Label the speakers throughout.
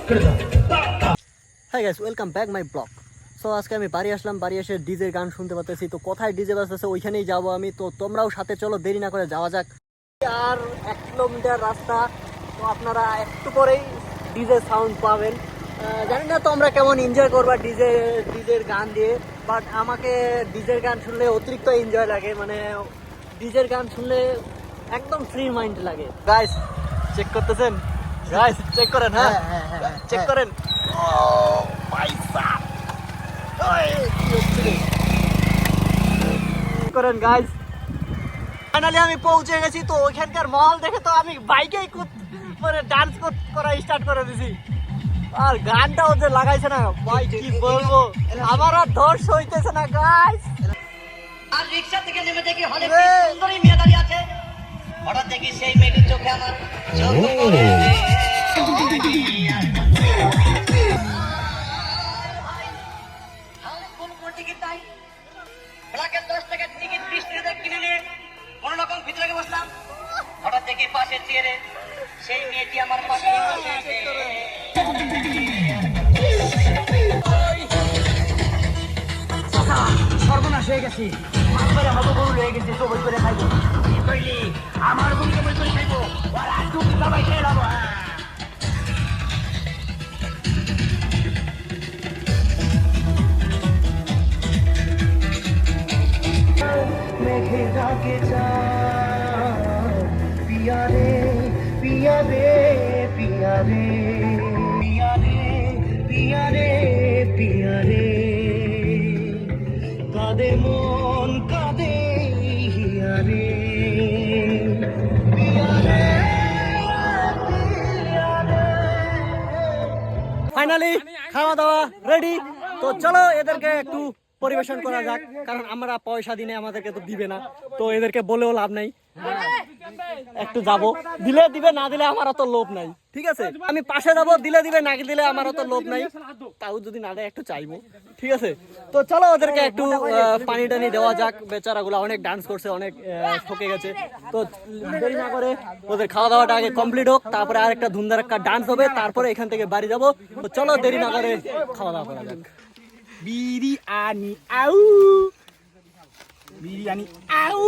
Speaker 1: Hi guys, welcome back my blog. So আজকে আমি বাড়ি আসলাম, বাড়ি এসে ডিজের গান শুনতে পাচ্ছি। তো কোথায় ডিজে বাজতেছে ওইখানেই যাব আমি। তো তোমরাও সাথে চলো, দেরি না করে যাওয়া যাক। আর 1 কিলোমিটার রাস্তা, তো আপনারা একটু পরেই ডিজে সাউন্ড পাবেন। জানি না তোমরা কেমন এনজয় করবা ডিজের গান দিয়ে, বাট আমাকে ডিজের গান শুনলে অতিরিক্ত এনজয় লাগে। মানে ডিজের গান শুনলে একদম ফ্রি মাইন্ড লাগে। গাইস চেক করতেছেন? গাইস চেক করেন, হ্যাঁ চেক করেন। ও পয়সা করেন গাইস। ফাইনালি আমি পৌঁছে গেছি। তো ওইখানকার মহল দেখে তো আমি বাইকেই মানে ডান্স করা স্টার্ট করে দিছি। আর গানটাও যে লাগাইছে না ভাই, কি বলবো, আমার আর ধৈর্য হইতেছে না গাইস।
Speaker 2: আর রিকশা থেকে নেমে দেখি হলে সুন্দরী মেয়ে দাঁড়িয়ে আছে। হঠাৎ দেখি সেই মেয়েটির চোখে আমার চোখ পড়ে। টিকিট নাই, ব্ল্যাকের 10 টাকার টিকিট 20 টাকা কিনে নিয়ে কোনো রকম ভিতরে বসলাম। হঠাৎ দেখি পাশের চেয়ারে সেই মেয়েটি আমার পাশে বসে আছে।
Speaker 1: সর্বনাশ হয়ে গেছি, মাছবারে হতো গরু রয়ে গেছে, তো বই করে খাইবো। কি কইলি? আমার গরুকে বই করে খাইবো, ওরা টুক সবাই খেয়ে নেবো। মেঘে ডাকে পিয়া রে পিয়া রে পিয়া রে পিয়া রে পিয়া রে পিয়া রে, কাঁদে মন কাঁদে হিয়া রে পিয়া রে। ফাইনালি খাওয়া দাওয়া রেডি। তো চলো এদেরকে একটু পরিবেশন করা যাক, কারণ আমরা পয়সা দিনে আমাদেরকে তো দিবে না, তো এদেরকে বলেও লাভ নাই। একটু যাবো, দিলে দিবে, না দিলে আমার অত লোভ নাই। ঠিক আছে, আমি পাশে যাবো, দিলে দিবে, না দিলে আমার অত লোভ নাই। তাও যদি না দেয় একটু চাইবো, ঠিক আছে। তো চলো ওদেরকে একটু পানি টানি দেওয়া যাক। বেচারাগুলো অনেক ডান্স করছে, অনেক ঠকে গেছে। তো দেরি না করে ওদের খাওয়া দাওয়াটা আগে কমপ্লিট হোক, তারপরে আরেকটা ধুমধার একটা ডান্স হবে, তারপরে এখান থেকে বাড়ি যাবো। তো চলো দেরি না করে খাওয়া দাওয়া করা যাক। বিরিয়ানি আউ, বিরিয়ানি আউ,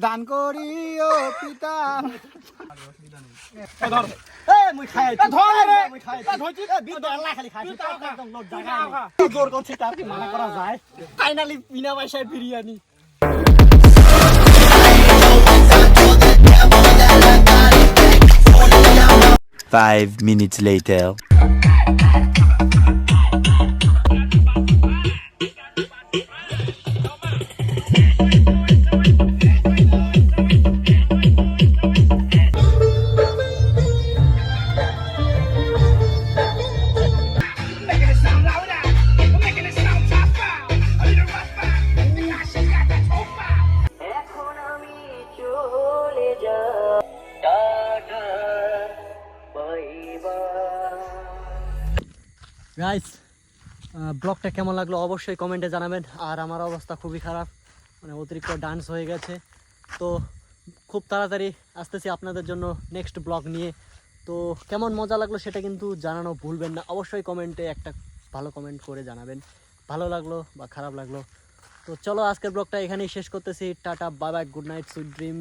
Speaker 1: দান করি ও পিতা। মুই খাই জোর করছি, তার কি মানা করা যায়? ফাইনালি বিনা পয়সায় বিরিয়ানি।
Speaker 3: Five minutes later.
Speaker 2: এখন আমি চলে যাই, টাটা বাই বাই।
Speaker 1: গাইস, ব্লগটা কেমন লাগলো অবশ্যই কমেন্টে জানাবেন। আর আমার অবস্থা খুবই খারাপ, মানে অতিরিক্ত ডান্স হয়ে গেছে। তো খুব তাড়াতাড়ি আসতেছি আপনাদের জন্য নেক্সট ব্লগ নিয়ে। তো কেমন মজা লাগলো সেটা কিন্তু জানানো ভুলবেন না, অবশ্যই কমেন্টে একটা ভালো কমেন্ট করে জানাবেন ভালো লাগলো বা খারাপ লাগলো। তো চলো আজকের ব্লগটা এখানেই শেষ করতেছি। Tata bye bye, good night, sweet dream.